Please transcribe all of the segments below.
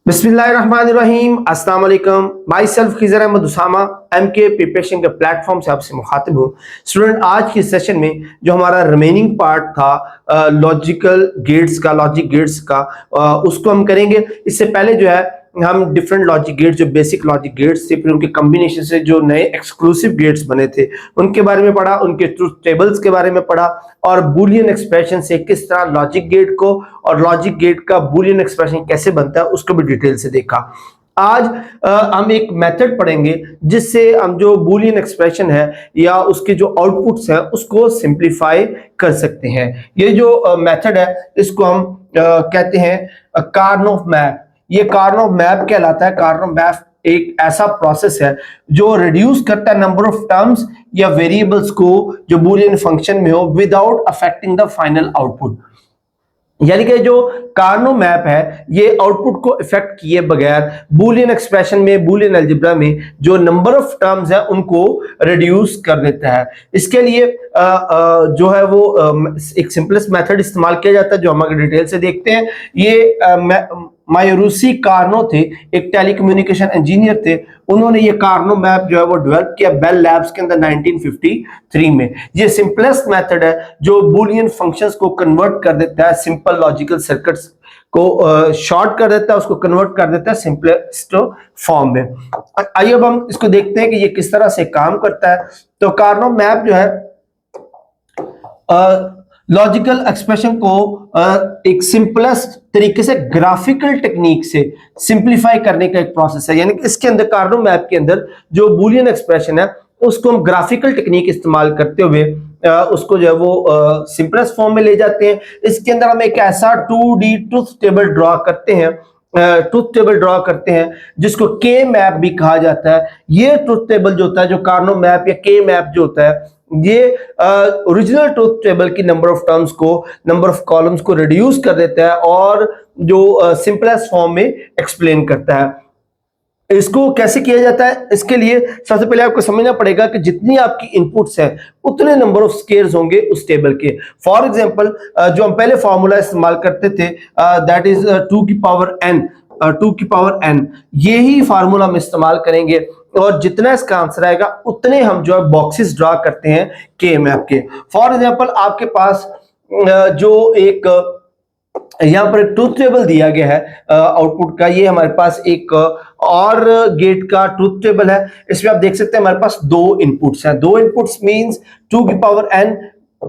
बिस्मिल्लाहिर्रहमानिर्रहीम, अस्सलाम वालेकुम। Myself Khizar Ahmed Usama MK preparation के प्लेटफॉर्म से आपसे मुखातिब हूँ। स्टूडेंट, आज के सेशन में जो हमारा रिमेनिंग पार्ट था लॉजिक गेट्स का उसको हम करेंगे। इससे पहले जो है हम डिफरेंट लॉजिक गेट्स, जो बेसिक लॉजिक गेट्स थे, फिर उनके कम्बिनेशन से जो नए एक्सक्लूसिव गेट्स बने थे उनके बारे में पढ़ा, उनके ट्रुथ टेबल्स के बारे में पढ़ा और बूलियन एक्सप्रेशन से किस तरह लॉजिक गेट को और लॉजिक गेट का बूलियन एक्सप्रेशन कैसे बनता है उसको भी डिटेल से देखा। आज हम एक मेथड पढ़ेंगे जिससे हम जो बूलियन एक्सप्रेशन है या उसके जो आउटपुट्स हैं उसको सिंप्लीफाई कर सकते हैं। ये जो मेथड है इसको हम कहते हैं कार्नोफ मैप। ये कार्नोफ मैप कहलाता है। कार्नोफ मैप एक ऐसा प्रोसेस है जो रिड्यूस करता है नंबर ऑफ टर्म्स या वेरिएबल्स को जो बूलियन फंक्शन में हो without affecting the final output. यानी कि जो कार्नो मैप है ये आउटपुट को इफेक्ट किए बगैर बूलियन एक्सप्रेशन में, बूलियन अलजेब्रा में जो नंबर ऑफ टर्म्स है उनको रिड्यूस कर देता है। इसके लिए जो है वो एक सिंपलेस्ट मेथड इस्तेमाल किया जाता है जो हम अगर डिटेल से देखते हैं। ये मायूरुसी कार्नो थे, एक टेलीकम्युनिकेशन इंजीनियर थे। उन्होंने ये कार्नो मैप जो है वो डेवलप किया बेल लैब्स के अंदर 1953 में। ये सिंपलेस्ट मेथड है जो बूलियन फंक्शंस को कन्वर्ट कर देता है, सिंपल लॉजिकल सर्किट्स को शॉर्ट कर देता है, उसको कन्वर्ट कर देता है सिंपलेस्ट फॉर्म में। आइए अब हम इसको देखते हैं कि ये किस तरह से काम करता है। तो कार्नो मैप जो है लॉजिकल एक्सप्रेशन को एक सिंपलेस्ट तरीके से ग्राफिकल टेक्निक से सिंप्लीफाई करने का एक प्रोसेस है। यानी कि इसके अंदर कार्नो मैप के अंदर जो बूलियन एक्सप्रेशन है उसको हम ग्राफिकल टेक्निक इस्तेमाल करते हुए उसको जो है वो सिंपलेस्ट फॉर्म में ले जाते हैं। इसके अंदर हम एक ऐसा 2D ट्रुथ टेबल ड्रॉ करते हैं जिसको के मैप भी कहा जाता है। ये ट्रुथ टेबल जो होता है, जो कार्नो मैप या के मैप जो होता है, ये ओरिजिनल ट्रुथ टेबल की नंबर ऑफ टर्म्स को, नंबर ऑफ कॉलम्स को रिड्यूस कर देता है और जो सिंपलेस्ट फॉर्म में एक्सप्लेन करता है। इसको कैसे किया जाता है, इसके लिए सबसे पहले आपको समझना पड़ेगा कि जितनी आपकी इनपुट्स हैं उतने नंबर ऑफ स्केयर्स होंगे उस टेबल के। फॉर एग्जांपल जो हम पहले फॉर्मूला इस्तेमाल करते थे दैट इज 2 की पावर n, यही फार्मूला हम इस्तेमाल करेंगे और जितना इसका आंसर आएगा उतने हम जो है बॉक्सेस ड्रॉ करते हैं के मैप के। फॉर एग्जांपल आपके पास जो एक यहाँ पर एक ट्रुथ टेबल दिया गया है आउटपुट का, ये हमारे पास एक और गेट का ट्रुथ टेबल है। इसमें आप देख सकते हैं हमारे पास दो इनपुट्स हैं। दो इनपुट्स मींस 2 की पावर n,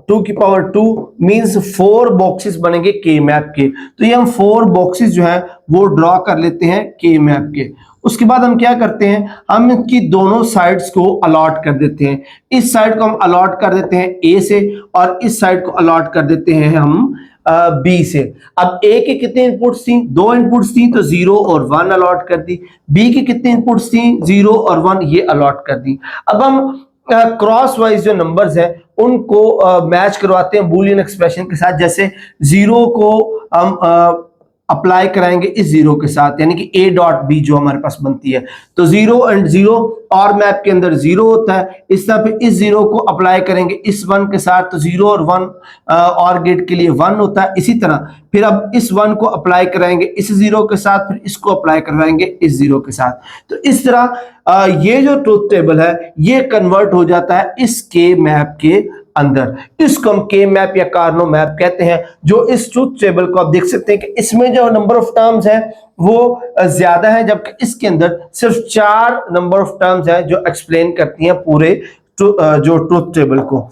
2 की पावर 2 मींस 4 बॉक्सेस बनेंगे के मैप के। तो ये हम 4 बॉक्सेस जो है वो ड्रॉ कर लेते हैं के मैप के। उसके बाद हम क्या करते हैं, हम इनकी दोनों साइड्स को अलॉट कर देते हैं। इस साइड को हम अलॉट कर देते हैं ए से और इस साइड को अलॉट कर देते हैं हम बी से। अब ए के कितने इनपुट्स थी, 2 इनपुट्स थी तो 0 और 1 अलॉट कर दी। बी की कितने इनपुट्स थी, 0 और 1, ये अलॉट कर दी। अब हम क्रॉस वाइज जो नंबर्स हैं उनको मैच करवाते हैं बूलियन एक्सप्रेशन के साथ। जैसे 0 को हम अप्लाई कराएंगे इस 0 के साथ, यानी कि a डॉट बी जो हमारे पास बनती है। तो 0 एंड 0 और मैप के अंदर 0 होता है। इस तरह पे इस 0 को अप्लाई करेंगे इस 1 के साथ तो 0 और 1 और गेट के लिए 1 होता है। इसी तरह फिर अब इस 1 को अप्लाई कराएंगे इस 0 के साथ, फिर इसको अप्लाई करवाएंगे इस 0 के साथ। तो इस तरह ये जो ट्रुथ टेबल है ये कन्वर्ट हो जाता है इस के मैप के अंदर। इसको हम के मैप या कार्नो मैप कहते हैं। जो इस ट्रुथ टेबल को आप देख सकते हैं कि इसमें जो नंबर ऑफ टर्म्स है वो ज्यादा है, जबकि इसके अंदर सिर्फ 4 नंबर ऑफ टर्म्स है जो एक्सप्लेन करती हैं पूरे जो ट्रुथ टेबल को।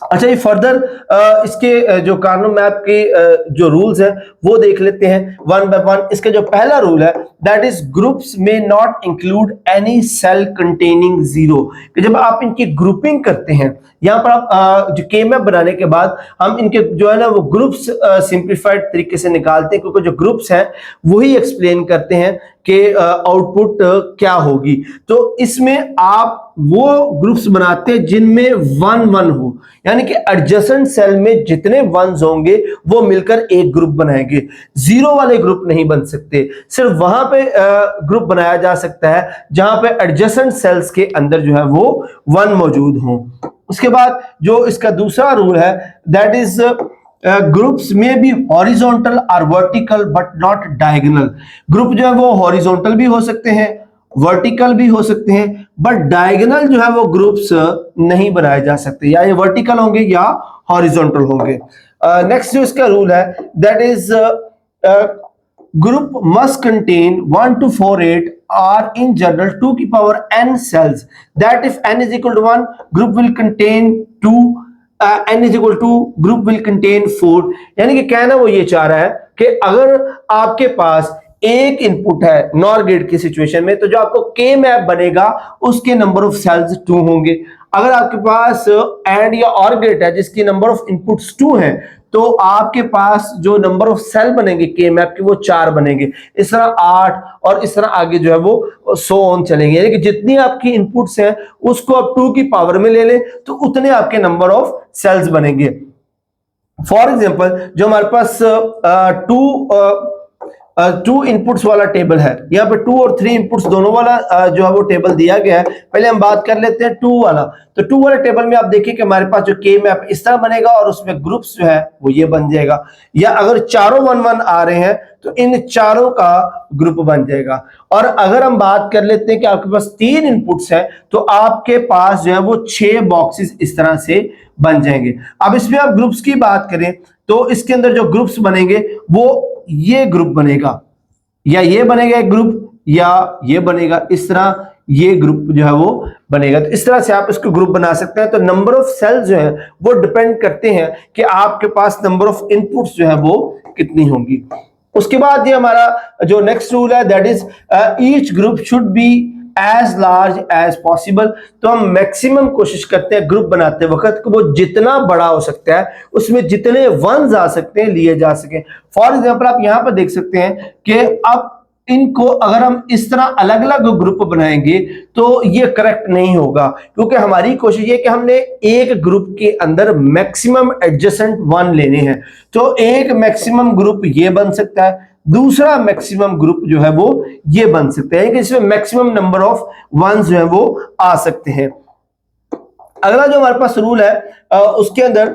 अच्छा, ये फर्दर इसके जो कार्नो मैप के जो रूल्स हैं वो देख लेते हैं वन बाय वन। इसका जो पहला रूल है दैट इज ग्रुप्स में not include any cell containing 0। कि जब आप इनकी ग्रुपिंग करते हैं, यहाँ पर आप जो के मैप बनाने के बाद हम इनके जो है ना वो ग्रुप्स सिंप्लीफाइड तरीके से निकालते हैं, क्योंकि जो ग्रुप्स हैं वही एक्सप्लेन करते हैं कि आउटपुट क्या होगी। तो इसमें आप वो ग्रुप्स बनाते हैं जिनमें 1 1 हो, यानी कि एडजेसेंट सेल में जितने वंस होंगे वो मिलकर एक ग्रुप बनाएंगे। 0 वाले ग्रुप नहीं बन सकते। सिर्फ वहां पे ग्रुप बनाया जा सकता है जहां पे एडजेसेंट सेल्स के अंदर जो है वो 1 मौजूद हो। उसके बाद जो इसका दूसरा रूल है दैट इज ग्रुप्स में बी हॉरिजॉन्टल और vertical but not diagonal. Group जो है वो हॉरिजॉन्टल भी हो सकते हैं, वर्टिकल भी हो सकते हैं, बट डायगोनल जो है वो ग्रुप्स नहीं बनाए जा सकते, या ये वर्टिकल होंगे या हॉरिजॉन्टल होंगे। नेक्स्ट जो इसका रूल है that is group must contain 1 to 4 8 or in general 2 की power n cells, that if n is equal to 1 group will contain 2, n is equal to group will contain 4। यानी कि कहना वो ये चाह रहा है कि अगर आपके पास एक इनपुट है नॉर गेट की सिचुएशन में, तो जो आपको के मैप बनेगा उसके नंबर ऑफ सेल्स 2 होंगे। अगर आपके पास एंड या और गेट है जिसकी नंबर ऑफ इनपुट्स 2 है, तो आपके पास जो नंबर ऑफ सेल बनेंगे के मैप के वो 4 बनेंगे। इस तरह 8 और इस तरह आगे जो है वो 100 ऑन चलेंगे, यानी कि जितनी आपकी इनपुट्स हैं उसको आप 2 की पावर में ले लें तो उतने आपके नंबर ऑफ सेल्स बनेंगे। फॉर एग्जांपल जो हमारे पास टू इनपुट्स वाला टेबल है, यहाँ पे 2 और 3 इनपुट्स दोनों वाला जो है वो टेबल दिया गया है। पहले हम बात कर लेते हैं 2 वाला। तो 2 वाले टेबल में आप देखिए कि हमारे पास जो के मैप इस तरह बनेगा और उसमें ग्रुप्स जो है वो ये बन जाएगा, या अगर चारों 1 1 आ रहे हैं तो इन चारों का ग्रुप बन जाएगा। और अगर हम बात कर लेते हैं कि आपके पास 3 इनपुट्स है तो आपके पास जो है वो 6 बॉक्सेस इस तरह से बन जाएंगे। अब इसमें आप ग्रुप्स की बात करें तो इसके अंदर जो ग्रुप्स बनेंगे वो ये ग्रुप बनेगा, या ये बनेगा एक ग्रुप, या ये बनेगा इस तरह ये ग्रुप जो है वो बनेगा। तो इस तरह से आप इसको ग्रुप बना सकते हैं। तो नंबर ऑफ सेल्स जो है वो डिपेंड करते हैं कि आपके पास नंबर ऑफ इनपुट्स जो है वो कितनी होंगी। उसके बाद ये हमारा जो नेक्स्ट रूल है that is each group should be as large as possible. तो हम मैक्सिमम कोशिश करते हैं ग्रुप बनाते वक्त वो जितना बड़ा हो सकता है, उसमें जितने वंस आ सकते हैं लिए जा सके। फॉर एग्जांपल आप यहां पर देख सकते हैं कि अब इनको अगर हम इस तरह अलग अलग ग्रुप बनाएंगे तो ये करेक्ट नहीं होगा, क्योंकि हमारी कोशिश ये कि हमने एक ग्रुप के अंदर मैक्सिमम एडजेसेंट वन लेने हैं। तो एक मैक्सिमम ग्रुप ये बन सकता है, दूसरा मैक्सिमम ग्रुप जो है वो ये बन सकते हैं, कि इसमें मैक्सिमम नंबर ऑफ वंस जो है वो आ सकते हैं। अगला जो हमारे पास रूल है उसके अंदर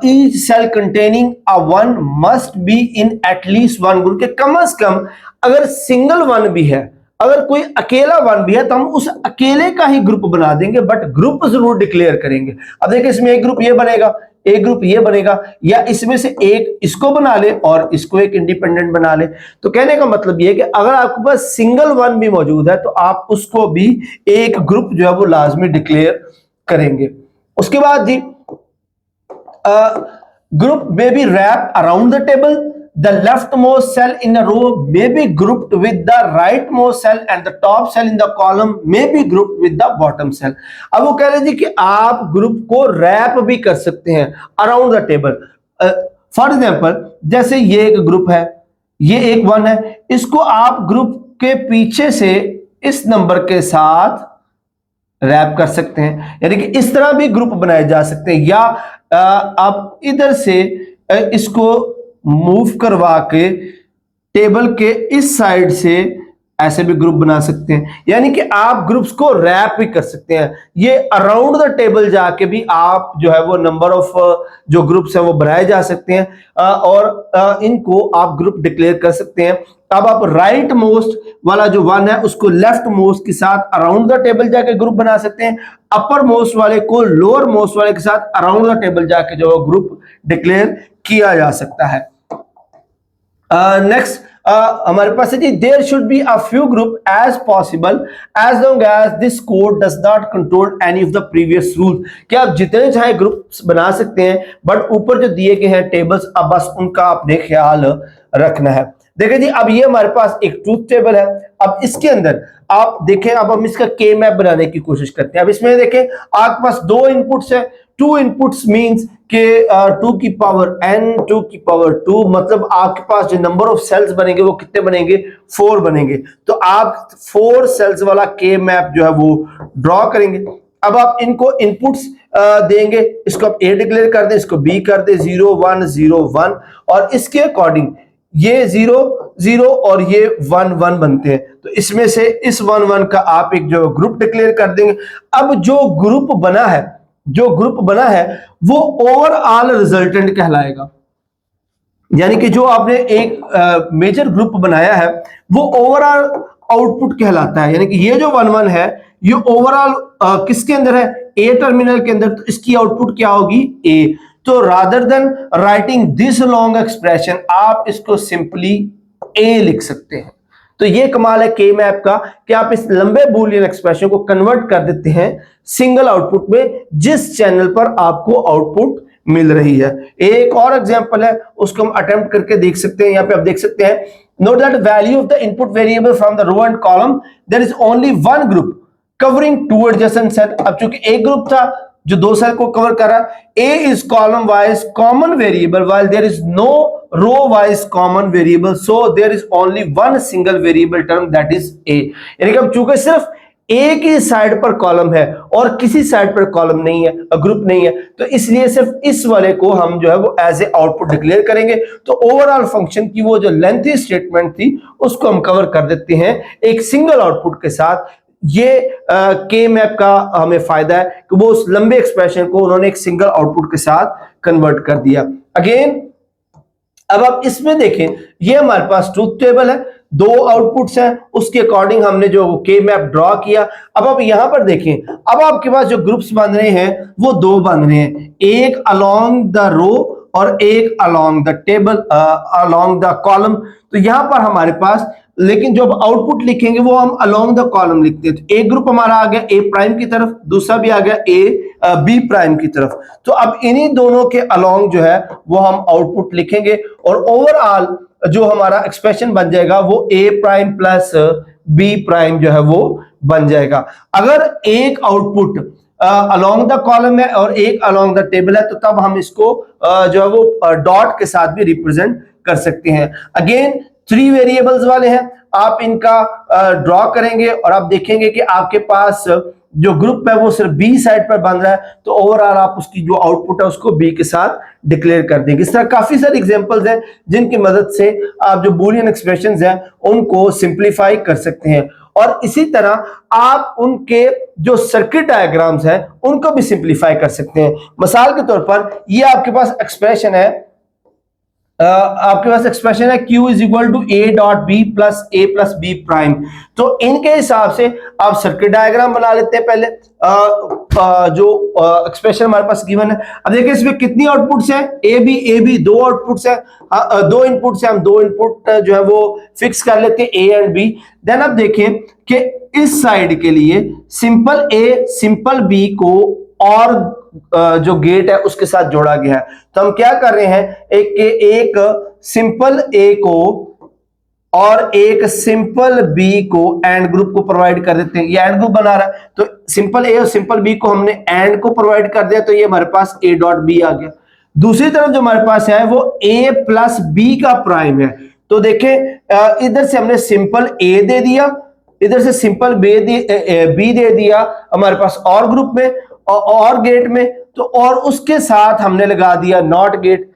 each cell containing a one must be in at least one group, के कम से कम अगर सिंगल वन भी है, अगर कोई अकेला वन भी है तो हम उस अकेले का ही ग्रुप बना देंगे, बट ग्रुप जरूर डिक्लेयर करेंगे। अब देखिए इसमें एक ग्रुप ये बनेगा, एक ग्रुप ये बनेगा, या इसमें से एक इसको बना ले और इसको एक इंडिपेंडेंट बना ले। तो कहने का मतलब ये है कि अगर आपके पास सिंगल वन भी मौजूद है तो आप उसको भी एक ग्रुप जो है वो लाजमी डिक्लेयर करेंगे। उसके बाद जी group may be wrap around the table, the left most cell in a row may be grouped with the right most cell and the top cell in the column may be grouped with the bottom cell. अब वो कह रहे जी कि आप group को rap भी कर सकते हैं around the table. For example जैसे ये एक ग्रुप है, ये एक वन है, इसको आप ग्रुप के पीछे से इस नंबर के साथ रैप कर सकते हैं, यानी कि इस तरह भी ग्रुप बनाए जा सकते हैं, या आप इधर से इसको मूव करवा के टेबल के इस साइड से ऐसे भी ग्रुप बना सकते हैं, यानी कि आप ग्रुप्स को रैप भी कर सकते हैं। ये अराउंड द टेबल जाके भी आप जो है वो नंबर ऑफ जो ग्रुप्स है वो बनाए जा सकते हैं और इनको आप ग्रुप डिक्लेयर कर सकते हैं। अब आप राइट मोस्ट वाला जो वन है उसको लेफ्ट मोस्ट के साथ अराउंड द टेबल जाके ग्रुप बना सकते हैं, अपर मोस्ट वाले को लोअर मोस्ट वाले के साथ अराउंड द टेबल जाके जो ग्रुप डिक्लेयर किया जा सकता है। नेक्स्ट हमारे पास है जी there should be a few group as possible as long as this code does not control any of the previous rule, कि आप जितने चाहे ग्रुप्स बना सकते हैं, बट ऊपर जो दिए गए हैं टेबल्स अब बस उनका आपने ख्याल रखना है। देखिए जी अब ये हमारे पास एक ट्रूथ टेबल है। अब इसके अंदर आप देखें, अब हम इसका के मैप बनाने की कोशिश करते हैं। अब इसमें देखें आपके पास 2 इनपुट्स है, 2 इनपुट्स मींस के 2 की पावर n 2 की पावर 2, मतलब आपके पास जो नंबर ऑफ सेल्स बनेंगे वो कितने बनेंगे, 4 बनेंगे। तो आप 4 सेल्स वाला के मैप जो है वो ड्रॉ करेंगे। अब आप इनको इनपुट्स देंगे, इसको आप a डिक्लेयर कर दें, इसको b कर दें, 0 1 0 1, और इसके अकॉर्डिंग ये 0 0 और ये 1 1 बनते हैं। तो इसमें से इस 1 1 का आप एक जो ग्रुप डिक्लेयर कर देंगे। अब जो ग्रुप बना है वो ओवरऑल रिजल्टेंट कहलाएगा। यानी कि जो आपने एक मेजर ग्रुप बनाया है वो ओवरऑल आउटपुट कहलाता है। यानी कि ये जो 1 1 है ये ओवरऑल किसके अंदर है, ए टर्मिनल के अंदर, तो इसकी आउटपुट क्या होगी, ए। तो rather than writing this long expression आप इसको सिंपली ए लिख सकते हैं। तो ये कमाल है के मैप का कि आप इस लंबे बूलियन एक्सप्रेशन को कन्वर्ट कर देते हैं सिंगल आउटपुट में जिस चैनल पर आपको आउटपुट मिल रही है। एक और एग्जांपल है उसको हम अटेम्प्ट करके देख सकते हैं। यहां पे आप देख सकते हैं, note that value of the input variable from the row and column there is only one group covering two adjacent cell. अब चूंकि एक ग्रुप था जो दो सेल को कवर कर रहा है, A is column wise common variable while there is no row wise common variable, so there is only one single variable term that is a। यानी कि अब चूंकि सिर्फ ए की साइड पर कॉलम है और किसी साइड पर कॉलम नहीं है, ग्रुप नहीं है, तो इसलिए सिर्फ इस वाले को हम जो है वो एज ए आउटपुट डिक्लेयर करेंगे। तो ओवरऑल फंक्शन की वो जो लेंथी स्टेटमेंट थी उसको हम कवर कर देते हैं एक सिंगल आउटपुट के साथ। ये के मैप का हमें फायदा है कि वो उस लंबे एक्सप्रेशन को उन्होंने एक सिंगल आउटपुट के साथ कन्वर्ट कर दिया। अगेन अब आप इसमें देखें, ये हमारे पास ट्रूथ टेबल है, दो आउटपुट्स हैं, उसके अकॉर्डिंग हमने जो के मैप ड्रॉ किया। अब आप यहां पर देखें, अब आपके पास जो ग्रुप्स बन रहे हैं वो दो बन रहे हैं, एक अलोंग द रो और एक along the table, along the column. तो यहां पर हमारे पास, लेकिन जब आउटपुट लिखेंगे वो हम अलोंग द कॉलम लिखते हैं। तो एक ग्रुप हमारा आ गया ए प्राइम की तरफ, दूसरा भी आ गया ए बी प्राइम की तरफ। तो अब इन्हीं दोनों के अलोंग जो है वो हम आउटपुट लिखेंगे और ओवरऑल जो हमारा एक्सप्रेशन बन जाएगा वो ए प्राइम प्लस बी प्राइम जो है वो बन जाएगा। अगर एक आउटपुट अलोंग द कॉलम है और एक अलोंग द टेबल है तो तब हम इसको जो है वो डॉट के साथ भी रिप्रेजेंट कर सकते हैं। अगेन 3 वेरिएबल्स वाले हैं, आप इनका ड्रॉ करेंगे और आप देखेंगे कि आपके पास जो ग्रुप है वो सिर्फ बी साइड पर बन रहा है, तो ओवरऑल आप उसकी जो आउटपुट है उसको बी के साथ डिक्लेयर कर देंगे। इस तरह काफी सारे एग्जांपल्स हैं जिनकी मदद से आप जो बूलियन एक्सप्रेशंस हैं उनको सिंप्लीफाई कर सकते हैं। और इसी तरह आप उनके जो सर्किट डायग्राम्स हैं उनको भी सिंप्लीफाई कर सकते हैं। मिसाल के तौर पर ये आपके पास एक्सप्रेशन है, आपके पास एक्सप्रेशन है Q is equal to A dot B plus B prime. तो इनके हिसाब से आप सर्किट डायग्राम बना लेते हैं पहले। जो एक्सप्रेशन हमारे पास गिवन है, अब देखिए इसमें कितनी आउटपुट्स हैं, ए बी दो आउटपुट्स हैं, दो इनपुट्स हैं, हम दो इनपुट जो है वो फिक्स कर लेते हैं ए एंड बी। देन आप देखें कि इस साइड के लिए सिंपल ए सिंपल बी को और जो गेट है उसके साथ जोड़ा गया है। तो हम क्या कर रहे हैं, एक सिंपल ए को और एक सिंपल बी को एंड ग्रुप को प्रोवाइड कर देते हैं। ये एंड ग्रुप बना रहा है तो सिंपल ए और सिंपल बी को हमने एंड को प्रोवाइड कर दिया, तो ये हमारे पास ए डॉट बी आ गया। दूसरी तरफ जो हमारे पास है वो ए प्लस बी का प्राइम है। तो देखें इधर से हमने सिंपल ए दे दिया, इधर से सिंपल बी दे दिया हमारे पास और ग्रुप में और गेट में, तो और उसके साथ हमने लगा दिया नॉट गेट।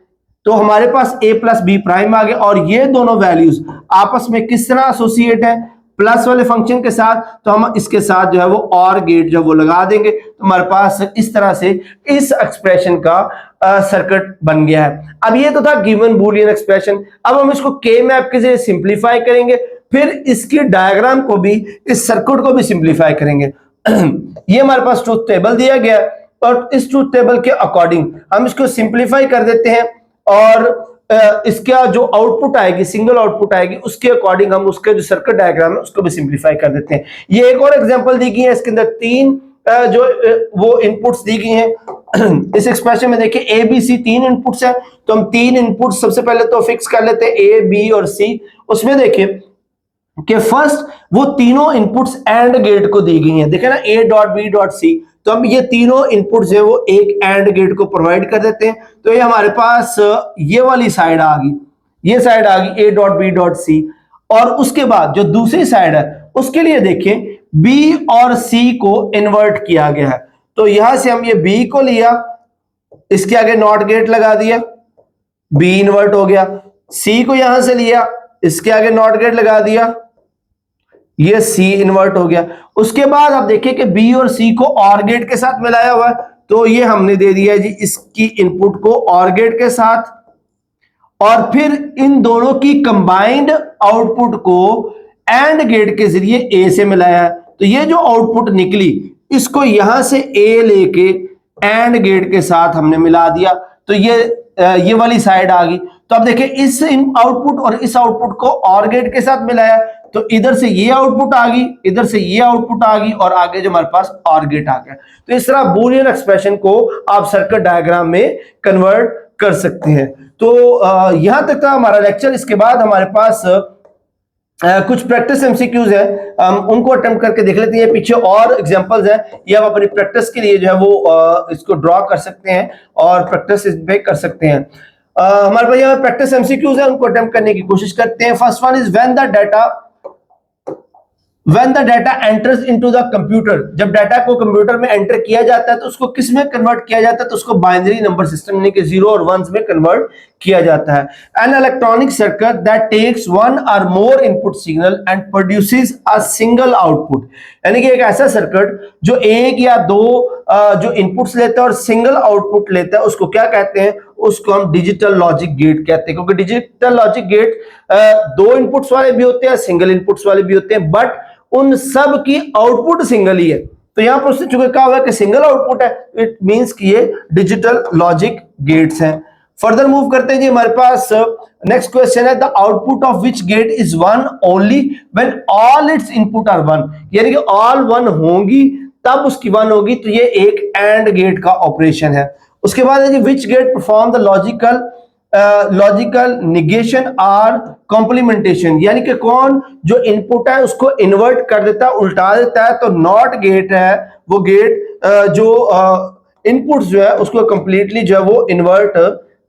तो हमारे पास ए प्लस बी प्राइम आ गया और ये दोनों वैल्यूज आपस में किस तरह एसोसिएट है, प्लस वाले फंक्शन के साथ। तो हम इसके साथ जो है वो और गेट जो वो लगा देंगे, तो हमारे पास इस तरह से इस एक्सप्रेशन का सर्किट बन गया है। अब ये तो था गिवन बूलियन एक्सप्रेशन। अब हम इसको के मैप के जरिए सिंप्लीफाई करेंगे, फिर इसकी डायग्राम को भी, इस सर्किट को भी सिंप्लीफाई करेंगे। ये हमारे पास ट्रूथ टेबल दिया गया और इस ट्रूथ टेबल के अकॉर्डिंग हम इसको सिंप्लीफाई कर देते हैं और इसका जो आउटपुट आएगी, सिंगल आउटपुट आएगी, उसके अकॉर्डिंग हम उसके जो सर्किट डायग्राम है उसको भी सिंप्लीफाई कर देते हैं। ये एक और एग्जांपल दी गई है, इसके अंदर 3 जो वो इनपुट्स दी गई हैं। इस एक्सप्रेशन में देखिए ए बी सी 3 इनपुट्स हैं, तो हम 3 इनपुट्स सबसे पहले तो फिक्स कर लेते हैं ए बी और सी। उसमें देखिए कि फर्स्ट वो तीनों इनपुट्स एंड गेट को दी गई हैं, देखे ना A dot B dot C. तो हम ये तीनों इनपुट्स जो वो एक एंड गेट को प्रोवाइड कर देते हैं। तो ये हमारे पास ये वाली साइड आ गई, ये साइड आ गई A dot B dot C. और उसके बाद जो दूसरी साइड है उसके लिए देखिए बी और सी को इन्वर्ट किया गया है। तो यहां से हम ये बी को लिया, इसके आगे नॉट गेट लगा दिया, बी इन्वर्ट हो गया। सी को यहां से लिया, इसके आगे नॉट गेट लगा दिया, ये सी इन्वर्ट हो गया। उसके बाद आप देखिए कि बी और सी को और गेट के साथ मिलाया हुआ है, तो ये हमने दे दिया जी इसकी इनपुट को और गेट के साथ। और फिर इन दोनों की कंबाइंड आउटपुट को एंड गेट के जरिए ए से मिलाया। तो ये जो आउटपुट निकली इसको यहां से ए लेके एंड गेट के साथ हमने मिला दिया, तो ये वाली साइड आ गई। तो अब देखिए इस आउटपुट और इस आउटपुट को और गेट के साथ मिलाया, तो इधर से ये आउटपुट आ गई, इधर से ये आउटपुट आ गई, और आगे जो हमारे पास और गेट आ गया। तो इस तरह बूलियन एक्सप्रेशन को आप सर्किट डायग्राम में कन्वर्ट कर सकते हैं। तो यहां तक था हमारा लेक्चर। इसके बाद हमारे पास कुछ प्रैक्टिस एमसीक्यूज है, उनको अटेम्प्ट करके देख लेते हैं। पीछे और एग्जांपल्स हैं, ये आप अपनी प्रैक्टिस के लिए जो है वो इसको ड्रॉ कर सकते हैं और प्रैक्टिस इस पे कर सकते हैं। हमारे पास यहाँ प्रैक्टिस एमसीक्यूज है, उनको अटेम्प्ट करने की कोशिश करते हैं। First one is when the data enters into the computer, जब डाटा को कंप्यूटर में एंटर किया जाता है तो उसको किस में कन्वर्ट किया जाता है, तो उसको बाइनरी नंबर सिस्टम यानी कि 0 और 1s में कन्वर्ट किया जाता है। An electronic circuit that takes one or more input signal and produces a single output, यानी कि एक ऐसा सर्किट जो एक या दो जो इनपुट्स लेता है और सिंगल आउटपुट लेता है, उसको क्या कहते हैं, उसको हम डिजिटल लॉजिक गेट कहते हैं। क्योंकि डिजिटल लॉजिक गेट दो इनपुट्स वाले भी होते हैं, सिंगल इनपुट्स वाले भी होते हैं, बट उन सब की आउटपुट सिंगल ही है। तो यहां पर उससे चूंकि कहा हुआ है कि सिंगल आउटपुट है, इट मींस कि ये डिजिटल लॉजिक गेट्स हैं। फर्दर मूव करते हैं जी, हमारे पास नेक्स्ट क्वेश्चन है, the output of which gate is one only when all its input are one, यानी कि ऑल वन होंगी तब उसकी वन होगी। तो ये एक एंड गेट का ऑपरेशन है। उसके बाद है जी, which gate perform the logical negation और कॉम्प्लीमेंटेशन, यानी कि कौन जो इनपुट है उसको इन्वर्ट कर देता है, उल्टा देता है। तो नॉट गेट है वो गेट जो इनपुट जो है उसको कंप्लीटली जो है वो इन्वर्ट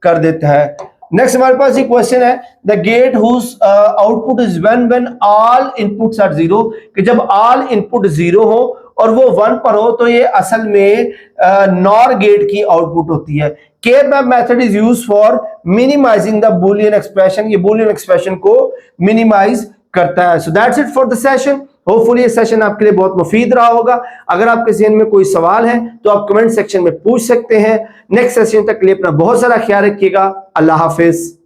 कर देता है। नेक्स्ट हमारे पास ये क्वेश्चन है, the gate whose output is when all inputs are zero, कि जब ऑल इनपुट जीरो हो और वो 1 पर हो तो ये असल में नॉर गेट की आउटपुट होती है। K-map method is used for minimizing the Boolean expression, ये बूलियन एक्सप्रेशन को मिनिमाइज करता है। So that's it for the session. Hopefully ये सेशन आपके लिए बहुत मुफीद रहा होगा। अगर आपके ज़हन में कोई सवाल है तो आप कमेंट सेक्शन में पूछ सकते हैं। नेक्स्ट सेशन तक के लिए अपना बहुत सारा ख्याल रखिएगा। अल्लाह हाफिज।